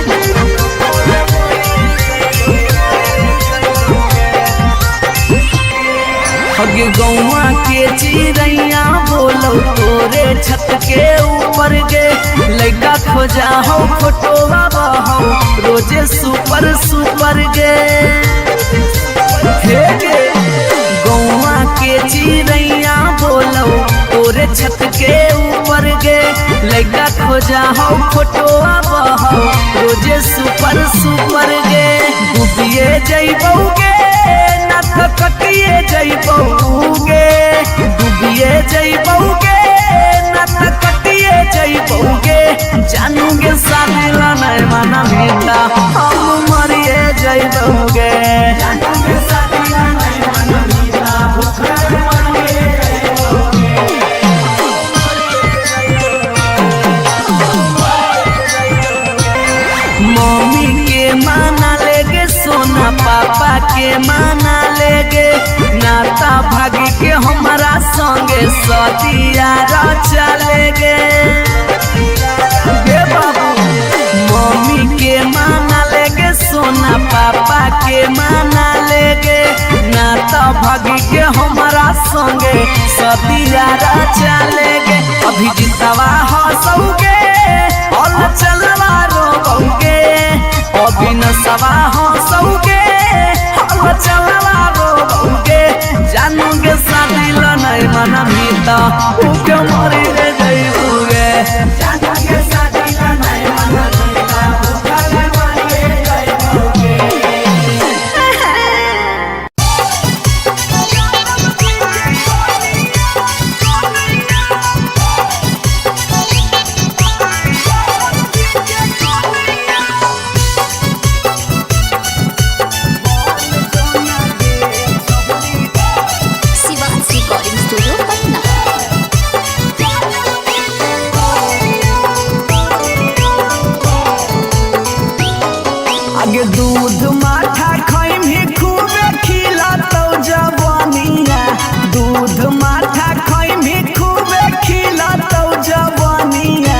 S1: हगे गौवा के चिड़ैया बोलो तोरे छत के ऊपर गे लइका खोजा हो फोटोवा बहो रोजे सुपर सुपर गे हे गे गौवा के चिड़ैया बोलो तोरे छत के ऊपर गे लइका खोजा हो फोटोवा बहो रोजे सुपर सुपर गे डूबिए जइबौगे कटिए जइबौगे डूबिए जइबौगे न त कटिए जइबौगे जानोगे शादी ला नहीं मन मिलता हम मरिए जइबौगे जानोगे शादी ला नहीं मन मिलता भूखल मरिए जइबौगे। मम्मी के माना लेगे सोना पापा के माना लेगे नाता भागी के हमारा संगे सदिया चलेगे बाबू मम्मी के माना लेगे सोना पापा के माना लेगे नाता भागी के हमारा संगे सदिया चलेगे अभी जितवा हंसोगे और चलवा रोगे अभी न सवा हंसोगे और चलवा रोगे जानोगे शादी ला नहीं मन भीता भूखे मरी जइबौगे जानोगे शादी ला नहीं मन भीता भूखल मरी जइबौगे।
S2: Shivansh recording studio Patna.
S1: आगे दूध माठा खइमी खूबे खिलातौ जवानिया दूध माठा खइमी खूबे खिलातौ जवानिया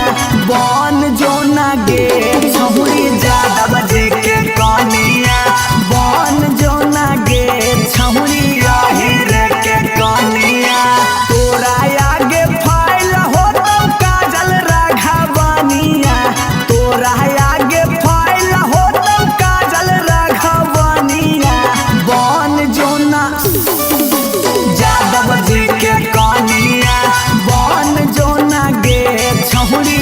S1: बन जोना गे छहुरी ज्यादा बजे के कनिया बन जोना गे छहुरी रे के कनिया तोरा आगे फाइल होतौ काजल राघवनिया तोरा आगे फाइल होतौ काजल राघवनिया बन जोना यादव जी के कनिया बन जोना गे छहुरी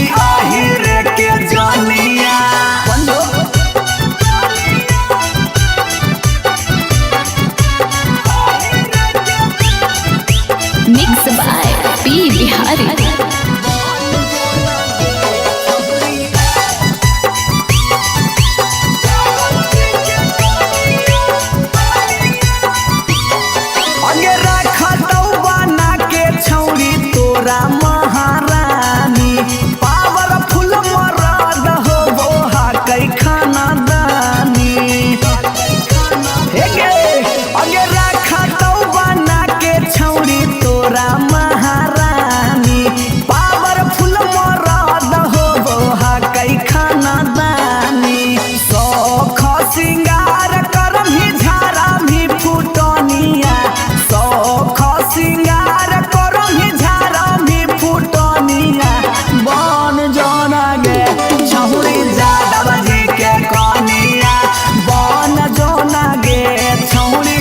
S1: रे के जनिया
S2: मिक्स बाय पी बिहारी।
S1: अगे रखतौ बना के छौरी तोरा महारानी पावरफुल मरद हो बोहा कै खाना दानी अगे रखतौ बना के छौरी तोरा महारानी पावरफुल मरद हो बोहा कै खाना दानी सौख सिंगार करमी झारा भी फुटनिया सौख सिंगार करमी झारा भी फुटनिया बन जोना गे छहुरी ज्यादा बजे के कनिया बन जोना गे छहुरी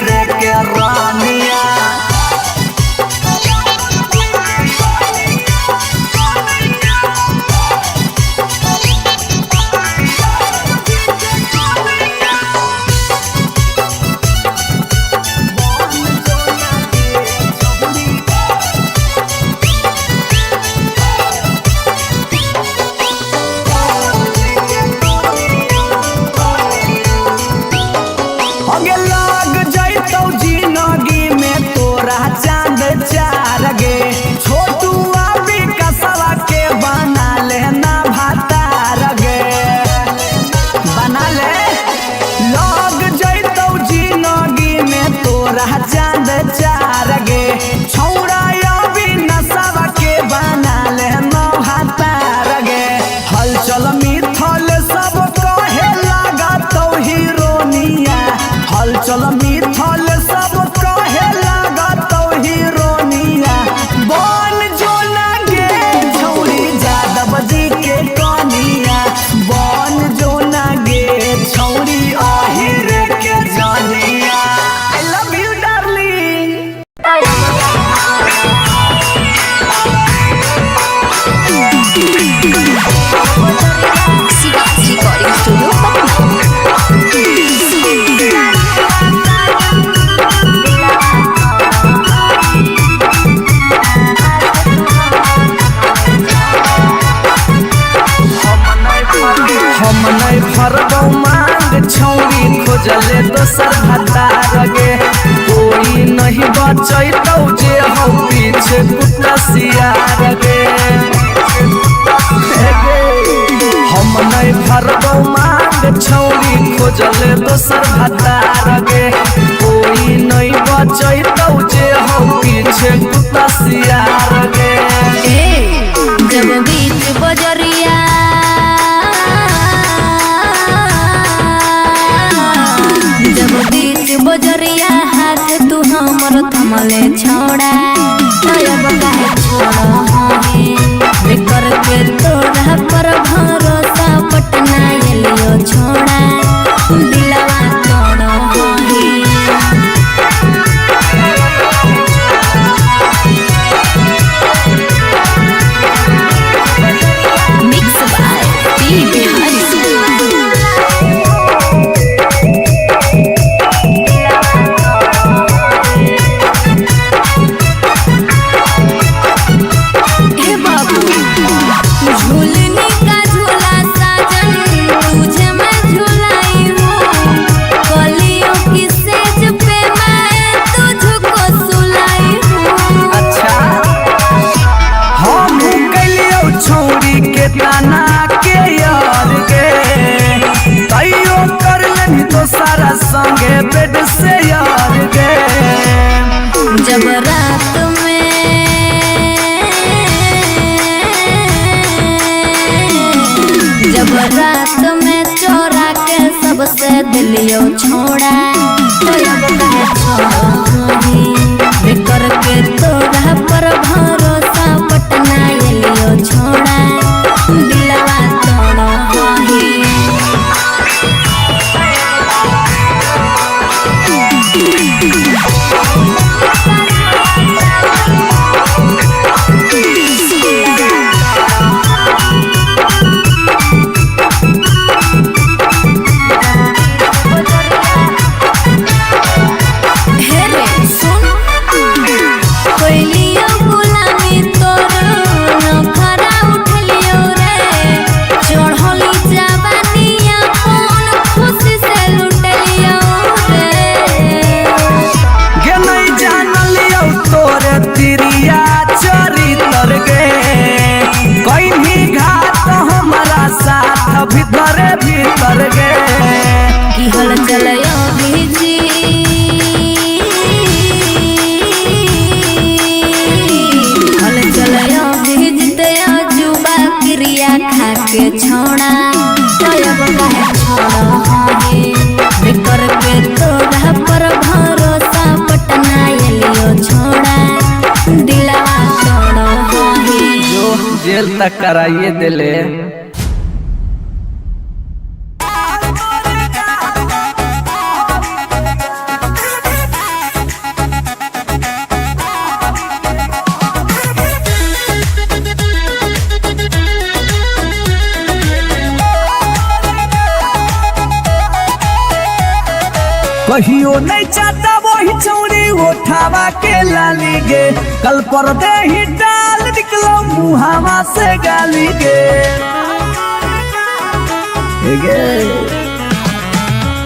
S1: रे के रानिया ले चार गे छौड़ा अभी नशा के बना ले नौहातार गे हलचल मिथल सब कहे लगा तो हीरोनिया हलचल मिथल सब कहे लगा तो हीरोनिया बन जो लगे छौड़ी जादव जी के कनिया बन जो लगे छौड़ी आहिर के जानिया I love you darling
S2: recording studio
S1: हम नहीं भरबौ मांग छौरी खोजले दोसर भतार गे कोई नहीं बचैतौ जे हौ पीछे कुत्ता सियार गे हम नहीं भरबौ मांग छौरी खोजले दोसर भतार गे कोई नहीं बचैतौ जे हौ पीछे कुत्ता सियार गे
S2: जब बीच बजरिया जब बीच बजरिया हाथ तू हमर थमले छोड़ा अब काहे छोड़ा बेकर के तोरा पर भरोसा पटना एलियो छोड़ा दिलवा तोड़ो मिक्स बाय पी बिहारी
S1: संगे बेड से यार गे
S2: जब रात में जब रात में चोरा के सबसे दिलियो छोड़ा बेकर के तोरा पर भरोसा पटना एलियो छोड़ा दिलवा तोड़ो भीतर गे की हल चलयो भीजी हल चलयो भीजते जुबा क्रिया खा के छोड़ा अब काहे छोड़ो बेकर के तोरा पर भरोसा पटना एलियो छोड़ा दिलवा तोड़ो
S1: जो जेल तक कराइए दिले कहियो नहीं चाहता वही चौड़ी उठावा के लाली गे कल पर दे ही डाल निकलो मुहावा से गाली गे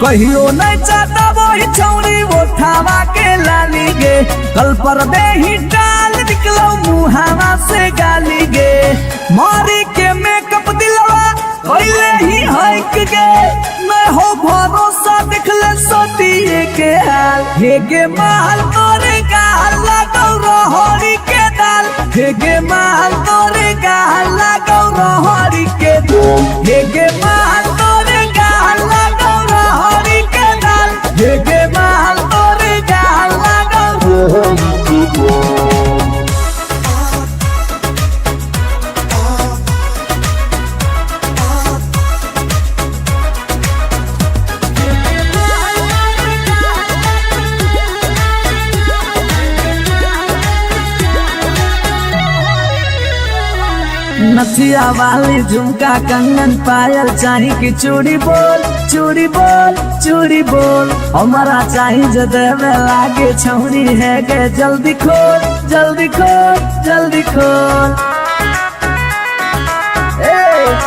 S1: कहियो नहीं चाहता वही चौड़ी उठावा के लाली गे कल पर दे ही डाल निकलो मुहावा से गाली गे मारी के मेकअप दिलवा पहले ही हक गे मैं हो भरोसा दिखले सोती के हाल हेगे माल तोरे गाल लगौ रहरी के दाल हेगे माल तोरे गाल लगौ रहरी के दाल हेगे माल तोरे गाल लगौ रहरी के दाल हेगे माल तोरे गाल लगौ रहरी के दाल। नथिया वाली झुमका कंगन पायल चाही कि चूड़ी बोल चूड़ी बोल चूड़ी बोल हमारा चाही जो देवे लागे छौरी है के जल्दी खोल जल्दी खोल जल्दी खोल।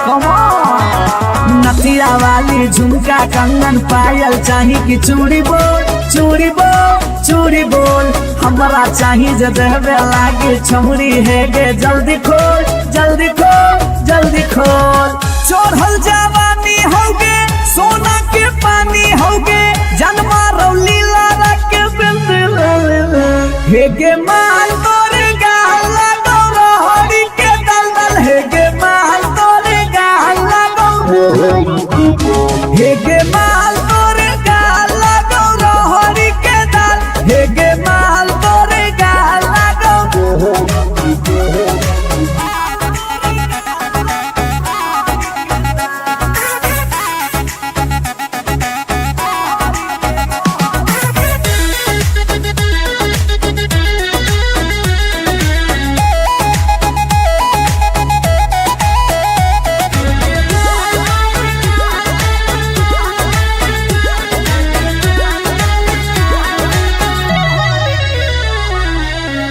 S1: कम ऑन नथिया वाली झुमका कंगन पायल चाही कि चूड़ी बोल चूड़ी बोल चूड़ी बोल हमारा चाही जो देवे लागे छौरी है के जल्दी खोल जल्दी खोल जल्दी खोल। चढ़ल जवानी होगे सोना के पानी होगे जन्मा रौली लारा के बिंद हेगे माल तोरे गाल लगौ रहरी के दलदल हेगे माल तोरे गाल लगौ हेगे माल तोरे गाल लगौ रहरी के दल हेगे माल तोरे गाल लगौ।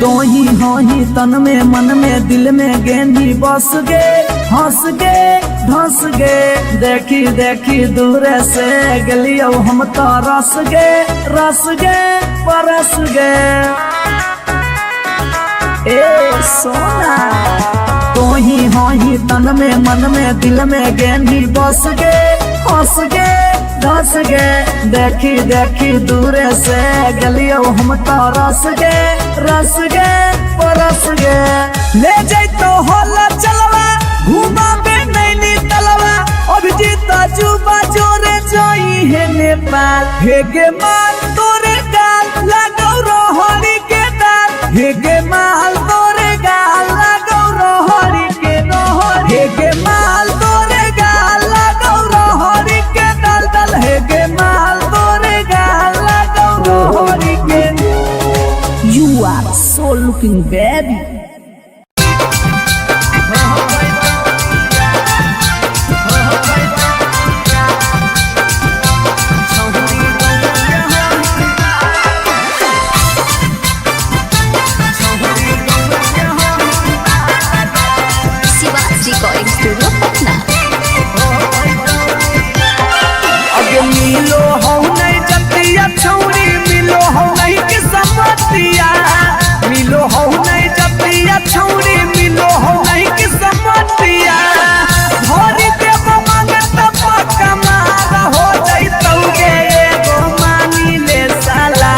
S1: तो ही हो ही तन में मन में दिल में गेंदी बस गे हंस गे धंस गे देखी देखी दूर से गलियो हम तो रस गे परस गे। ए सोना तो ही हो ही तन में मन में दिल में गेंदी बस गे हंस गे धस गे देखी देखी दूर से गलियो हम तो रस गे परस गे। ले जैतो होला चलवा घुमा बे नैनी तलवा अभिजीत जुबा जोरे जोई है नेपाल हेगे माल तोरे गाल लगौ रहरी के दाल हेगे माल तोरे गाल लगौ रहरी के हेगे माल तोरे गाल लगौ रहरी के दल हेगे माल तोरे गाल लगौ रहरी के। You are so looking baby.
S2: Shivaji recording studio Patna.
S1: अगे मिलो हो नहीं जतिया छौरी मिलो हो नहीं के समतिया मिलो हो नहीं जतिया छौरी मिलो हो नहीं के समतिया भरी देव मांगत पक्का मार हो जैतौगे एगो मानी ले साला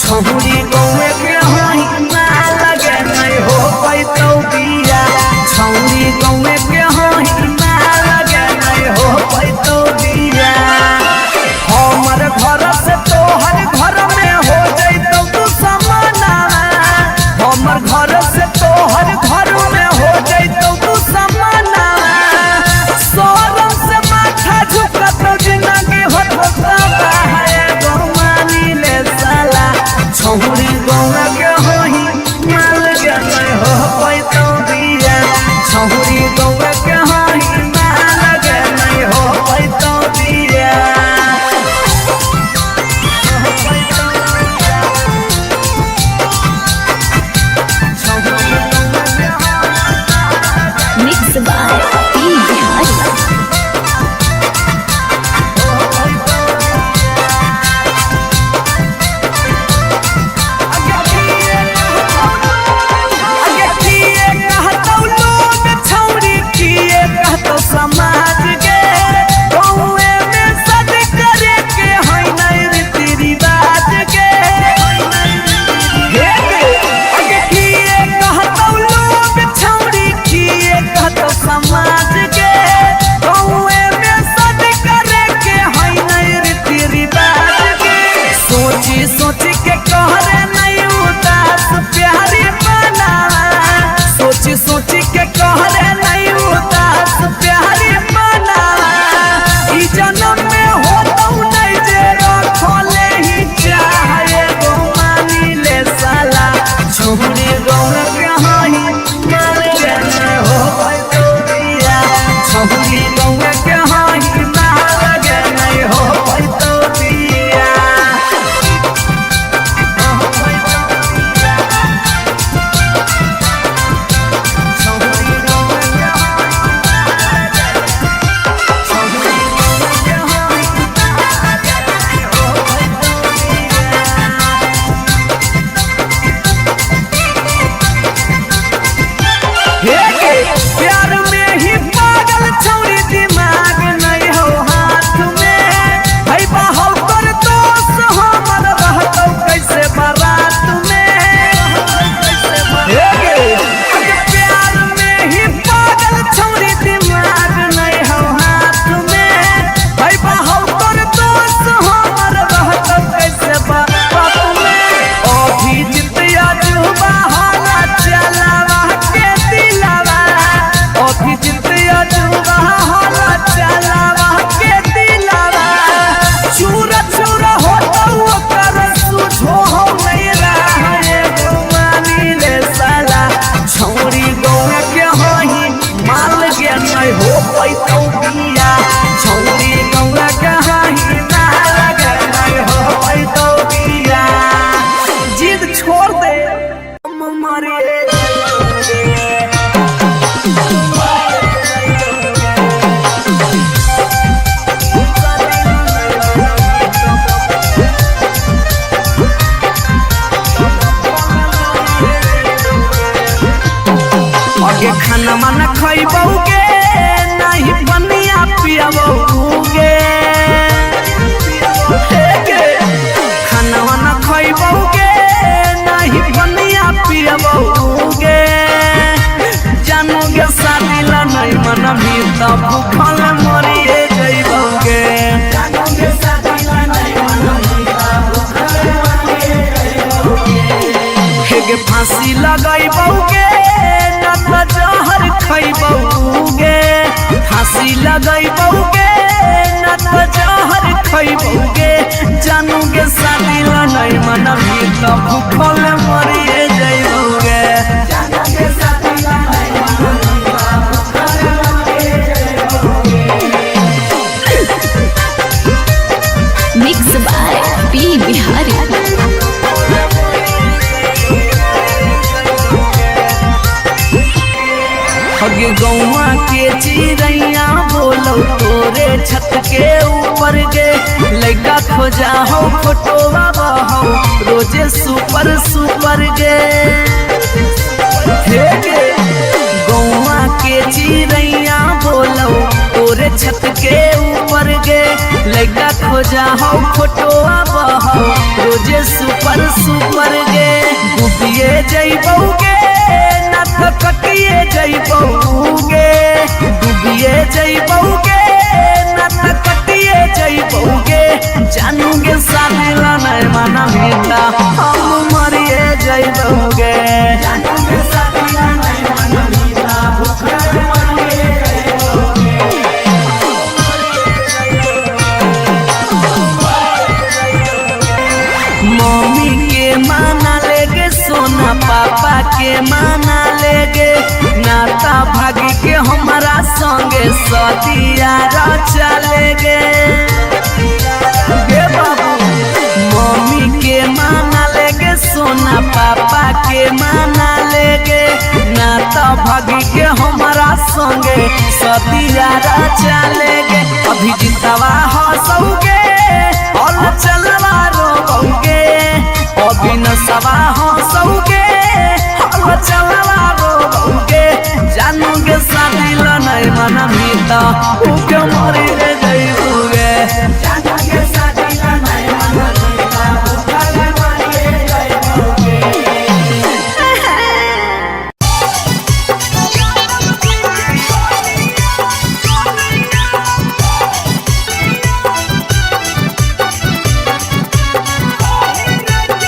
S1: छौरी गौए के हाई मार लगे नहीं हो पैतौ बिया छौरी गौए के हाई मार लगे नहीं हो पैतौ बिया हमर घर से तोहर घर में हो जैतौ तू समाना आगे खाना मन खइबोगे नहीं बनिया पियबोगे खाना मन खइबोगे नहीं बनिया पियबोगे जानोगे शादी ला नहीं मन भी तब भूखल मरिए जइबोगे हेगे फांसी लगइबोगे न त जहर खइबोगे फांसी लगइबोगे न त जहर खइबोगे जानोगे शादी ला नहीं मन भी तब भूखल मरिए जइबोगे
S2: मिक्स बाय पी बिहारी।
S1: हगे गौवा के चिड़ैया बोलो तोरे छत के ऊपर गे लड़का खोजा हो फोटोवा बहो रोजे सुपर सुपर गे हे गे गौवा के चिड़ैया बोलो तोरे छत के ऊपर गे लड़का खोजा हो फोटोवा बहो रोजे सुपर सुपर गे डूबिए जइबोगे न त कटिए जइबोगे डूबिए जइबोगे न त कटिए जइबोगे जानोगे शादी ला नहीं मन मिला हम मरिए जइबोगे जानोगे शादी ला नहीं मन मिला भूखल मरिए मम्मी के माना लेगे सोना पापा के माना लेगे नाता भागी के हमारा संगे सदिया चलेगे गे बाबू मम्मी के माना लेगे सोना पापा के माना लेगे नाता भागी के हमारा संगे सदिया चलेगे अभी जितवा हंसोगे और चलवा रोगे अभी न सवा हंसोगे और चलवा रोगे जानोगे शादी ला नहीं मन मिलता ऊ क्यों मरी जइबोगे।